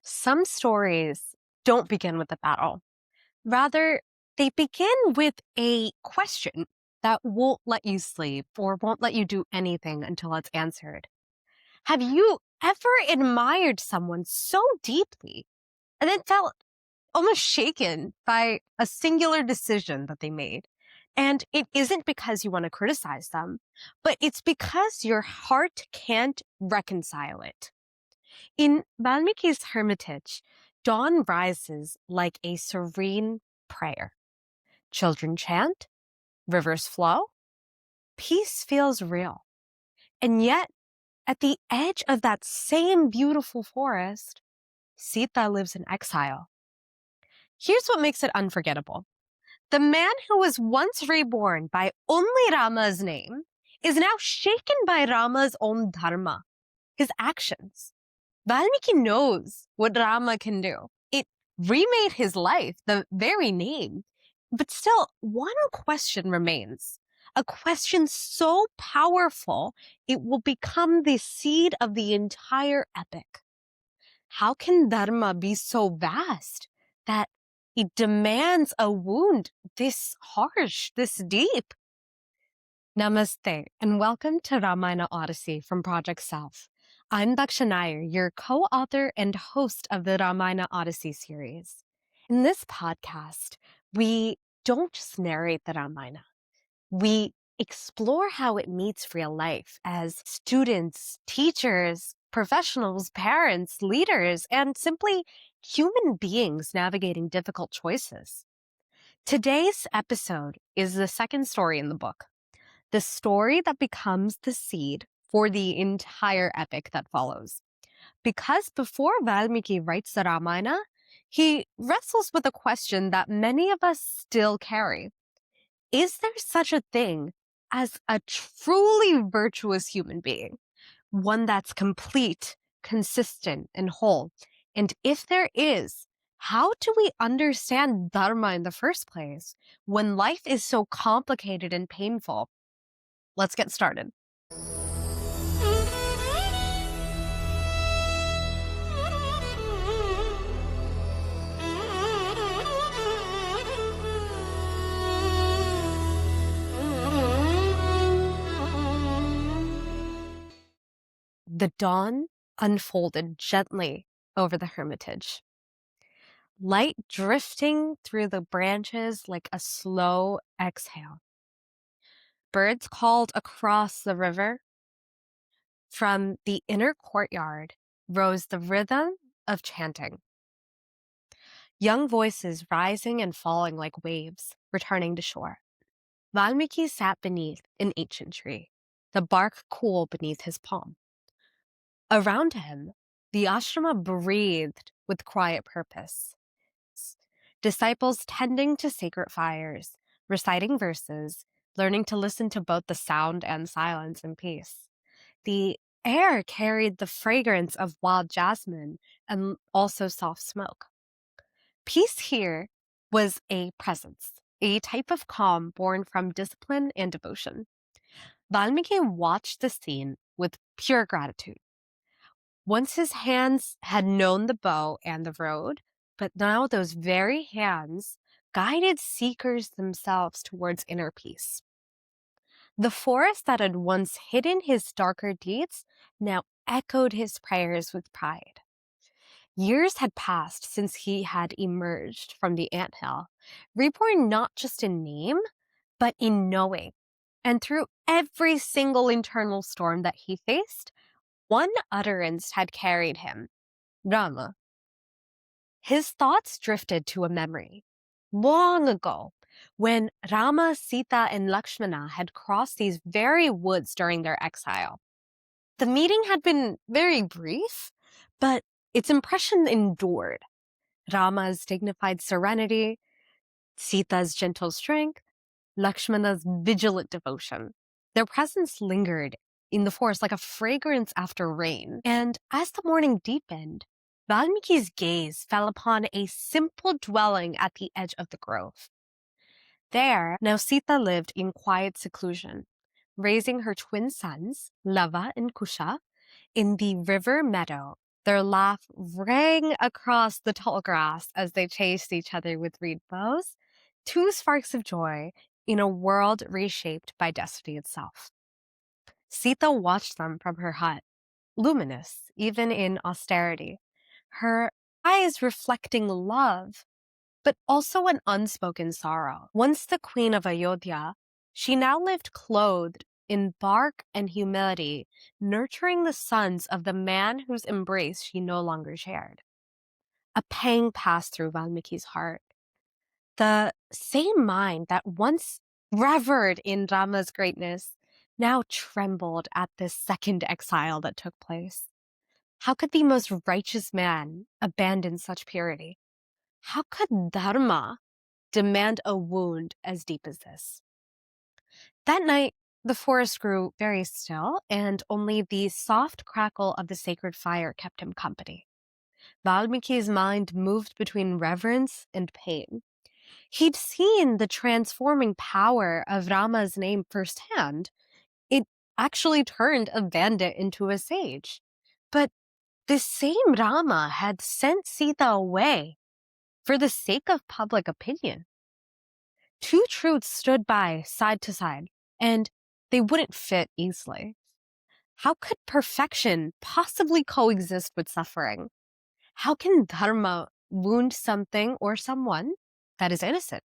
Some stories don't begin with a battle. Rather, they begin with a question that won't let you sleep or won't let you do anything until it's answered. Have you ever admired someone so deeply and then felt almost shaken by a singular decision that they made? And it isn't because you want to criticize them, but it's because your heart can't reconcile it. In Valmiki's hermitage, dawn rises like a serene prayer. Children chant, rivers flow, peace feels real. And yet, at the edge of that same beautiful forest, Sita lives in exile. Here's what makes it unforgettable. The man who was once reborn by only Rama's name is now shaken by Rama's own dharma, his actions. Valmiki knows what Rama can do. It remade his life, the very name. But still, one question remains. A question so powerful, it will become the seed of the entire epic. How can Dharma be so vast that it demands a wound this harsh, this deep? Namaste, and welcome to Ramayana Odyssey from Project Self. I'm Daksha Nair, your co-author and host of the Ramayana Odyssey series. In this podcast, we don't just narrate the Ramayana. We explore how it meets real life as students, teachers, professionals, parents, leaders, and simply human beings navigating difficult choices. Today's episode is the second story in the book, the story that becomes the seed for the entire epic that follows. Because before Valmiki writes the Ramayana, he wrestles with a question that many of us still carry. Is there such a thing as a truly virtuous human being? One that's complete, consistent, and whole? And if there is, how do we understand Dharma in the first place when life is so complicated and painful? Let's get started. The dawn unfolded gently over the hermitage. Light drifting through the branches like a slow exhale. Birds called across the river. From the inner courtyard rose the rhythm of chanting. Young voices rising and falling like waves, returning to shore. Valmiki sat beneath an ancient tree, the bark cool beneath his palm. Around him, the ashrama breathed with quiet purpose. Disciples tending to sacred fires, reciting verses, learning to listen to both the sound and silence in peace. The air carried the fragrance of wild jasmine and also soft smoke. Peace here was a presence, a type of calm born from discipline and devotion. Valmiki watched the scene with pure gratitude. Once his hands had known the bow and the road, but now those very hands guided seekers themselves towards inner peace. The forest that had once hidden his darker deeds now echoed his prayers with pride. Years had passed since he had emerged from the anthill, reborn not just in name, but in knowing. And through every single internal storm that he faced, one utterance had carried him: Rama. His thoughts drifted to a memory. Long ago, when Rama, Sita, and Lakshmana had crossed these very woods during their exile. The meeting had been very brief, but its impression endured. Rama's dignified serenity, Sita's gentle strength, Lakshmana's vigilant devotion. Their presence lingered in the forest like a fragrance after rain. And as the morning deepened, Valmiki's gaze fell upon a simple dwelling at the edge of the grove. There, now Sita lived in quiet seclusion, raising her twin sons, Lava and Kusha, in the river meadow Their laugh rang across the tall grass as they chased each other with reed bows, two sparks of joy in a world reshaped by destiny itself. Sita watched them from her hut, luminous even in austerity, her eyes reflecting love, but also an unspoken sorrow. Once the queen of Ayodhya, she now lived clothed in bark and humility, nurturing the sons of the man whose embrace she no longer shared. A pang passed through Valmiki's heart. The same mind that once revered in Rama's greatness now trembled at this second exile that took place. How could the most righteous man abandon such purity? How could Dharma demand a wound as deep as this? That night, the forest grew very still, and only the soft crackle of the sacred fire kept him company. Valmiki's mind moved between reverence and pain. He'd seen the transforming power of Rama's name firsthand. It actually turned a bandit into a sage. But this same Rama had sent Sita away for the sake of public opinion. Two truths stood by side to side, and they wouldn't fit easily. How could perfection possibly coexist with suffering? How can dharma wound something or someone that is innocent?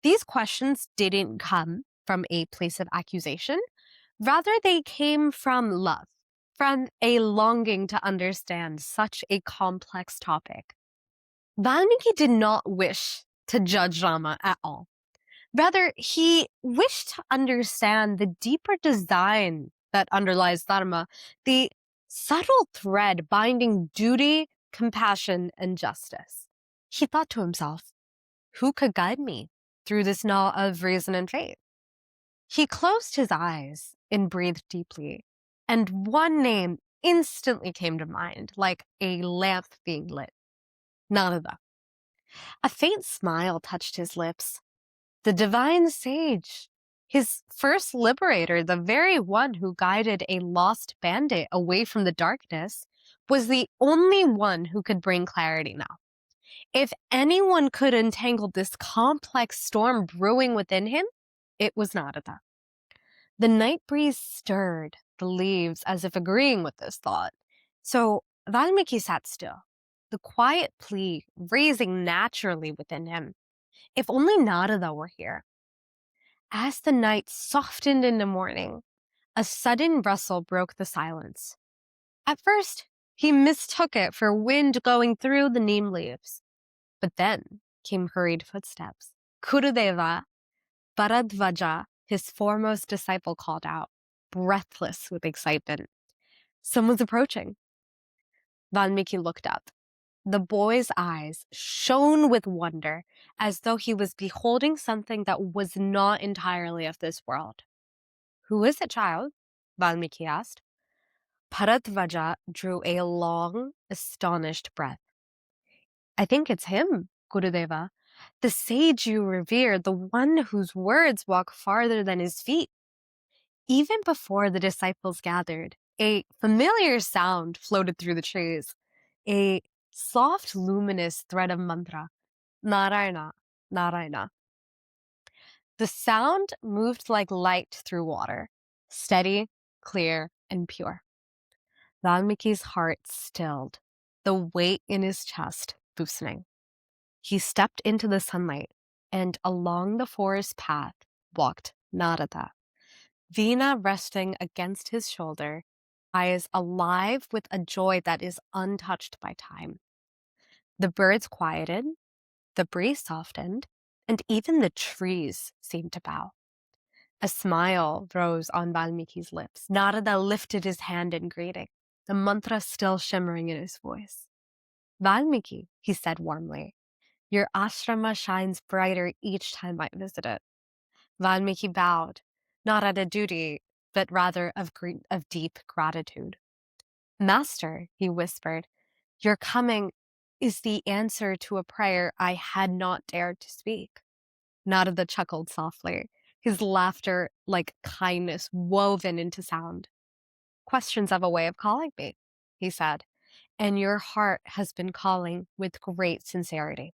These questions didn't come from a place of accusation. Rather, they came from love, from a longing to understand such a complex topic. Valmiki did not wish to judge Rama at all. Rather, he wished to understand the deeper design that underlies dharma, the subtle thread binding duty, compassion, and justice. He thought to himself, who could guide me through this knot of reason and faith? He closed his eyes and breathed deeply, and one name instantly came to mind, like a lamp being lit. Narada. A faint smile touched his lips. The divine sage, his first liberator, the very one who guided a lost bandit away from the darkness, was the only one who could bring clarity now. If anyone could untangle this complex storm brewing within him, it was Narada. The night breeze stirred the leaves as if agreeing with this thought. So Valmiki sat still, the quiet plea raising naturally within him. If only Narada were here. As the night softened in the morning, a sudden rustle broke the silence. At first, he mistook it for wind going through the neem leaves. But then came hurried footsteps. Gurudeva, Bharadvaja, his foremost disciple, called out, breathless with excitement. Someone's approaching. Valmiki looked up. The boy's eyes shone with wonder, as though he was beholding something that was not entirely of this world. Who is it, child? Valmiki asked. Bharadvaja drew a long, astonished breath. I think it's him, Gurudeva, the sage you revere, the one whose words walk farther than his feet. Even before the disciples gathered, a familiar sound floated through the trees, a soft, luminous thread of mantra, Narayana, Narayana. The sound moved like light through water, steady, clear, and pure. Valmiki's heart stilled, the weight in his chest loosening. He stepped into the sunlight, and along the forest path walked Narada, Veena resting against his shoulder, eyes alive with a joy that is untouched by time. The birds quieted, the breeze softened, and even the trees seemed to bow. A smile rose on Valmiki's lips. Narada lifted his hand in greeting, the mantra still shimmering in his voice. Valmiki, he said warmly, your ashrama shines brighter each time I visit it. Valmiki bowed, not out of duty, but rather of deep gratitude. Master, he whispered, your coming is the answer to a prayer I had not dared to speak. Narada chuckled softly, his laughter like kindness woven into sound. Questions have a way of calling me, he said, and your heart has been calling with great sincerity.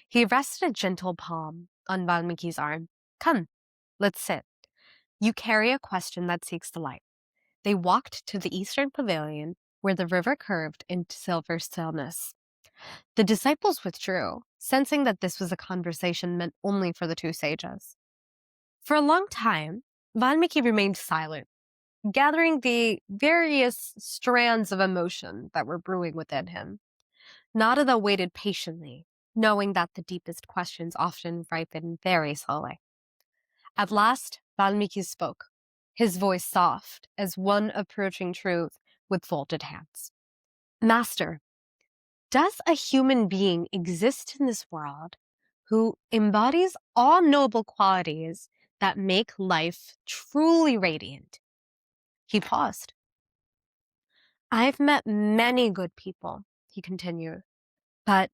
He rested a gentle palm on Valmiki's arm. Come, let's sit. You carry a question that seeks the light. They walked to the eastern pavilion where the river curved into silver stillness. The disciples withdrew, sensing that this was a conversation meant only for the two sages. For a long time, Valmiki remained silent, gathering the various strands of emotion that were brewing within him. Narada waited patiently, knowing that the deepest questions often ripen very slowly. At last, Valmiki spoke, his voice soft as one approaching truth with folded hands. Master, does a human being exist in this world who embodies all noble qualities that make life truly radiant? He paused. I've met many good people, he continued, but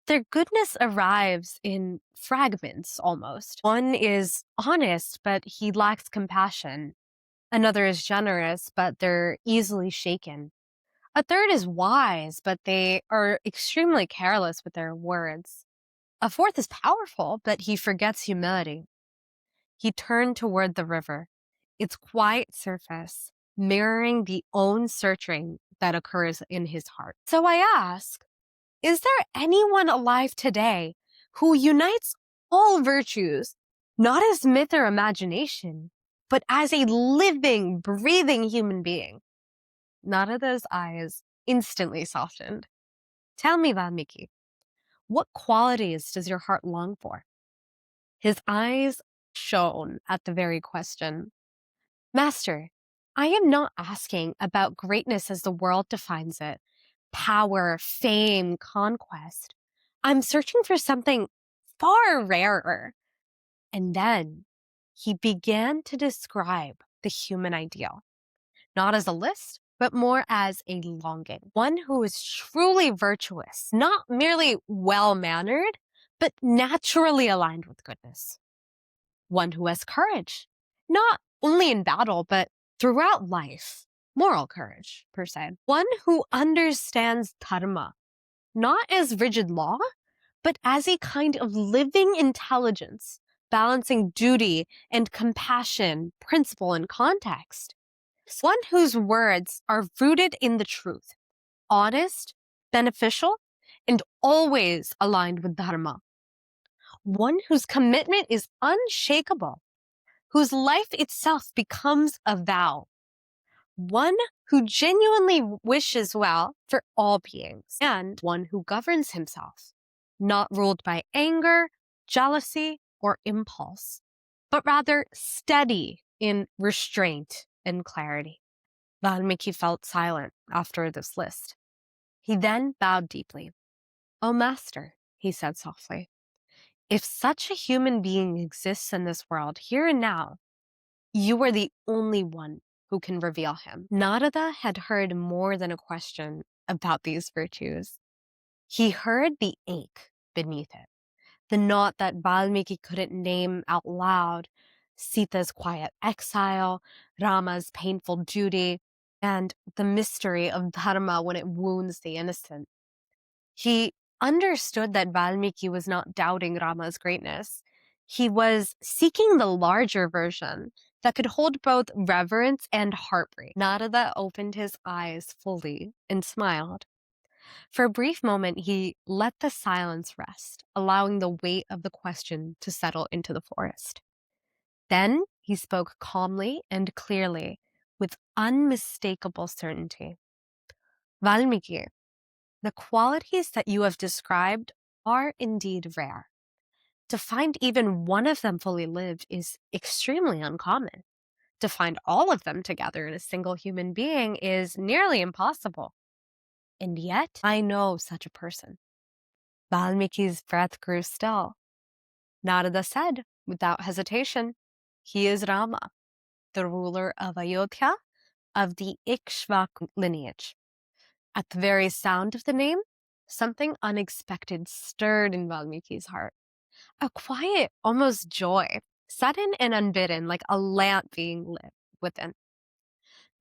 their goodness arrives in fragments almost. One is honest, but he lacks compassion. Another is generous, but they're easily shaken. A third is wise, but they are extremely careless with their words. A fourth is powerful, but he forgets humility. He turned toward the river, its quiet surface mirroring the own searching that occurs in his heart. So I ask, is there anyone alive today who unites all virtues, not as myth or imagination, but as a living, breathing human being? Narada's eyes instantly softened. Tell me, Valmiki, what qualities does your heart long for? His eyes shone at the very question. Master, I am not asking about greatness as the world defines it, power, fame, conquest. I'm searching for something far rarer. And then he began to describe the human ideal, not as a list, but more as a longing. One who is truly virtuous, not merely well-mannered, but naturally aligned with goodness. One who has courage, not only in battle, but throughout life. Moral courage, per se. One who understands dharma, not as rigid law, but as a kind of living intelligence, balancing duty and compassion, principle and context. One whose words are rooted in the truth, honest, beneficial, and always aligned with dharma. One whose commitment is unshakable, whose life itself becomes a vow. One who genuinely wishes well for all beings, and one who governs himself, not ruled by anger, jealousy, or impulse, but rather steady in restraint and clarity. Valmiki felt silent after this list. He then bowed deeply. "O Master," he said softly, "if such a human being exists in this world here and now, you are the only one who can reveal him." Narada had heard more than a question about these virtues. He heard the ache beneath it, the knot that Valmiki couldn't name out loud, Sita's quiet exile, Rama's painful duty, and the mystery of dharma when it wounds the innocent. He understood that Valmiki was not doubting Rama's greatness. He was seeking the larger version that could hold both reverence and heartbreak. Narada opened his eyes fully and smiled. For a brief moment, he let the silence rest, allowing the weight of the question to settle into the forest. Then he spoke calmly and clearly, with unmistakable certainty. "Valmiki, the qualities that you have described are indeed rare. To find even one of them fully lived is extremely uncommon. To find all of them together in a single human being is nearly impossible. And yet, I know such a person." Valmiki's breath grew still. Narada said, without hesitation, "He is Rama, the ruler of Ayodhya, of the Ikshvaku lineage." At the very sound of the name, something unexpected stirred in Valmiki's heart. A quiet, almost joy, sudden and unbidden, like a lamp being lit within.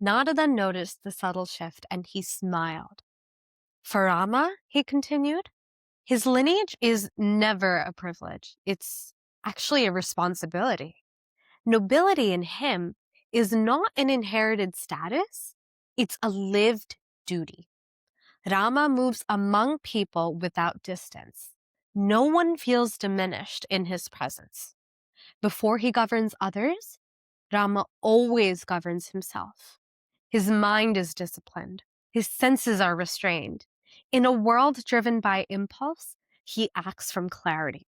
Narada noticed the subtle shift and he smiled. For Rama, he continued, his lineage is never a privilege. It's actually a responsibility. Nobility in him is not an inherited status, it's a lived duty. Rama moves among people without distance. No one feels diminished in his presence. Before he governs others, Rama always governs himself. His mind is disciplined. His senses are restrained. In a world driven by impulse, he acts from clarity.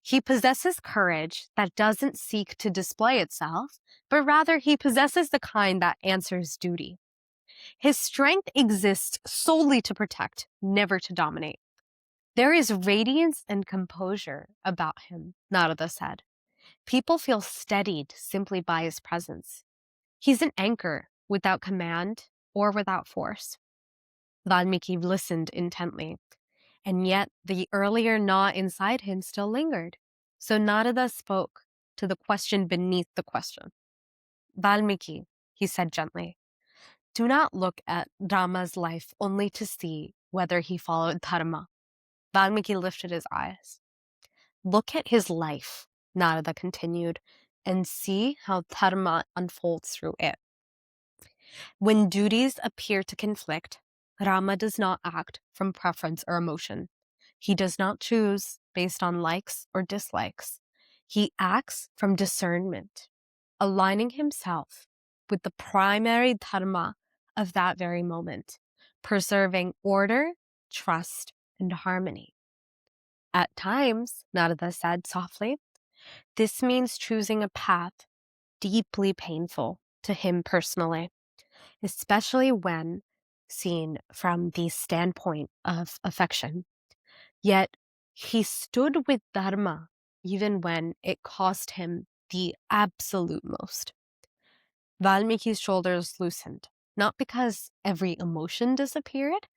He possesses courage that doesn't seek to display itself, but rather he possesses the kind that answers duty. His strength exists solely to protect, never to dominate. There is radiance and composure about him, Narada said. People feel steadied simply by his presence. He's an anchor without command or without force. Valmiki listened intently, and yet the earlier gnaw inside him still lingered. So Narada spoke to the question beneath the question. Valmiki, he said gently, do not look at Rama's life only to see whether he followed dharma. Valmiki lifted his eyes. Look at his life, Narada continued, and see how dharma unfolds through it. When duties appear to conflict, Rama does not act from preference or emotion. He does not choose based on likes or dislikes. He acts from discernment, aligning himself with the primary dharma of that very moment, preserving order, trust, and harmony. At times, Narada said softly, this means choosing a path deeply painful to him personally, especially when seen from the standpoint of affection. Yet he stood with Dharma even when it cost him the absolute most. Valmiki's shoulders loosened, not because every emotion disappeared,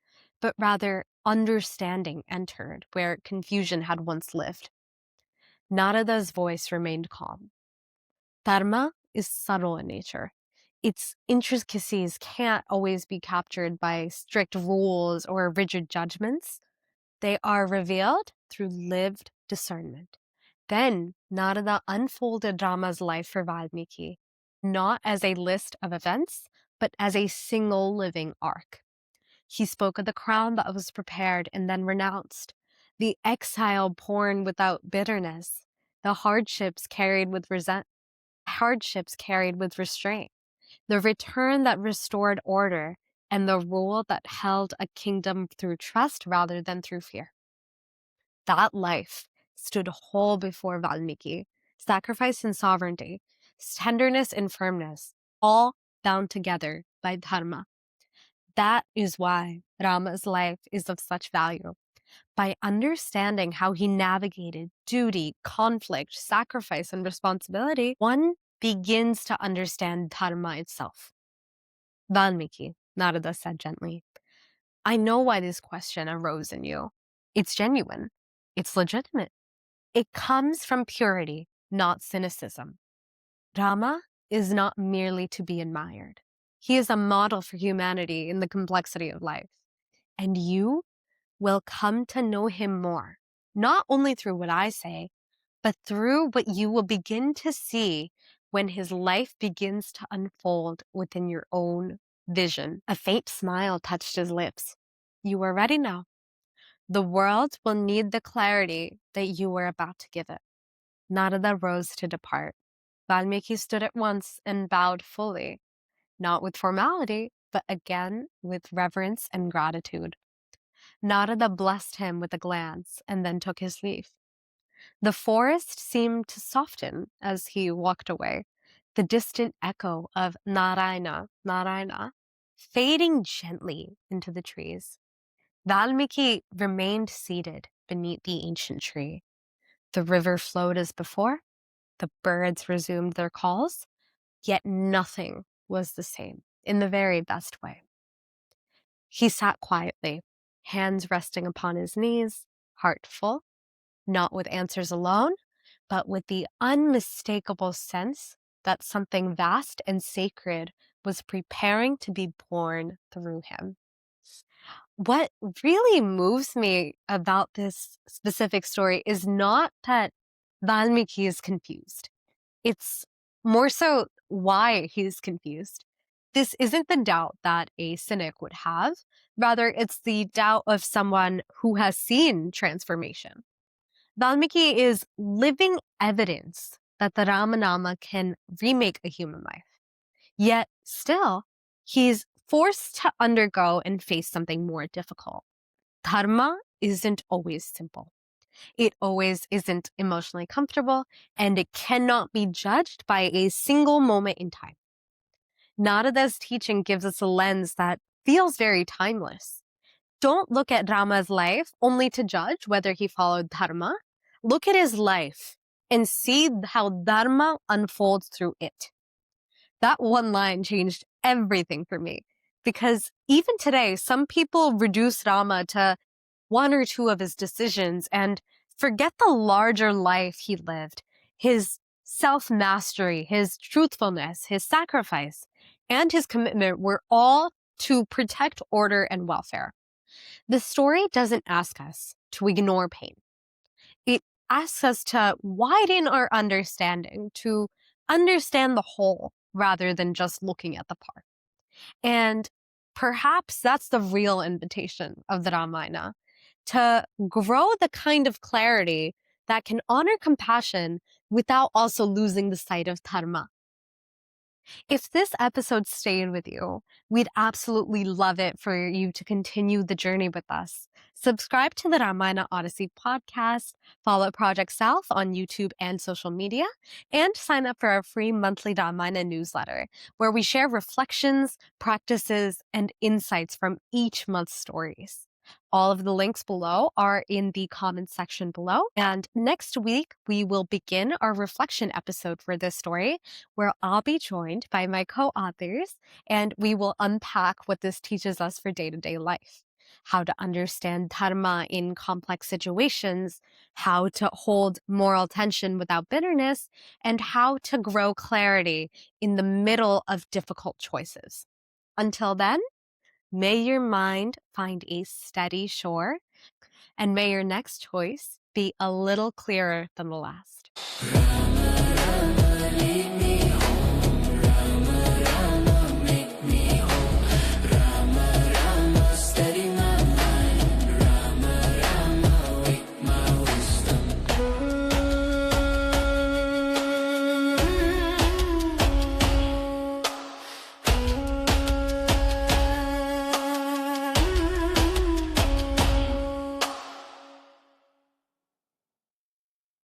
but rather understanding entered where confusion had once lived. Narada's voice remained calm. Dharma is subtle in nature. Its intricacies can't always be captured by strict rules or rigid judgments. They are revealed through lived discernment. Then Narada unfolded Rama's life for Valmiki, not as a list of events, but as a single living arc. He spoke of the crown that was prepared and then renounced, the exile borne without bitterness, the hardships carried with restraint, the return that restored order, and the rule that held a kingdom through trust rather than through fear. That life stood whole before Valmiki, sacrifice and sovereignty, tenderness and firmness, all bound together by dharma. That is why Rama's life is of such value. By understanding how he navigated duty, conflict, sacrifice, and responsibility, one begins to understand dharma itself. Valmiki, Narada said gently, I know why this question arose in you. It's genuine. It's legitimate. It comes from purity, not cynicism. Rama is not merely to be admired. He is a model for humanity in the complexity of life. And you will come to know him more, not only through what I say, but through what you will begin to see when his life begins to unfold within your own vision. A faint smile touched his lips. You are ready now. The world will need the clarity that you are about to give it. Narada rose to depart. Valmiki stood at once and bowed fully, not with formality, but again with reverence and gratitude. Narada blessed him with a glance and then took his leave. The forest seemed to soften as he walked away, the distant echo of Narayana, Narayana, fading gently into the trees. Valmiki remained seated beneath the ancient tree. The river flowed as before, the birds resumed their calls, yet nothing was the same in the very best way. He sat quietly, hands resting upon his knees, heart full, not with answers alone, but with the unmistakable sense that something vast and sacred was preparing to be born through him. What really moves me about this specific story is not that Valmiki is confused. It's more so why he's confused. This isn't the doubt that a cynic would have. Rather, it's the doubt of someone who has seen transformation. Valmiki is living evidence that the Ramanama can remake a human life. Yet, still, he's forced to undergo and face something more difficult. Dharma isn't always simple. It always isn't emotionally comfortable, and it cannot be judged by a single moment in time. Narada's teaching gives us a lens that feels very timeless. Don't look at Rama's life only to judge whether he followed Dharma. Look at his life and see how Dharma unfolds through it. That one line changed everything for me because even today, some people reduce Rama to one or two of his decisions and forget the larger life he lived, his self mastery, his truthfulness, his sacrifice, and his commitment were all to protect order and welfare. The story doesn't ask us to ignore pain. It asks us to widen our understanding, to understand the whole rather than just looking at the part. And perhaps that's the real invitation of the Ramayana, to grow the kind of clarity that can honor compassion without also losing the sight of dharma. If this episode stayed with you, we'd absolutely love it for you to continue the journey with us. Subscribe to the Ramayana Odyssey podcast, follow Project South on YouTube and social media, and sign up for our free monthly Ramayana newsletter, where we share reflections, practices, and insights from each month's stories. All of the links below are in the comments section below. And next week, we will begin our reflection episode for this story, where I'll be joined by my co-authors, and we will unpack what this teaches us for day-to-day life. How to understand dharma in complex situations, how to hold moral tension without bitterness, and how to grow clarity in the middle of difficult choices. Until then, may your mind find a steady shore, and may your next choice be a little clearer than the last.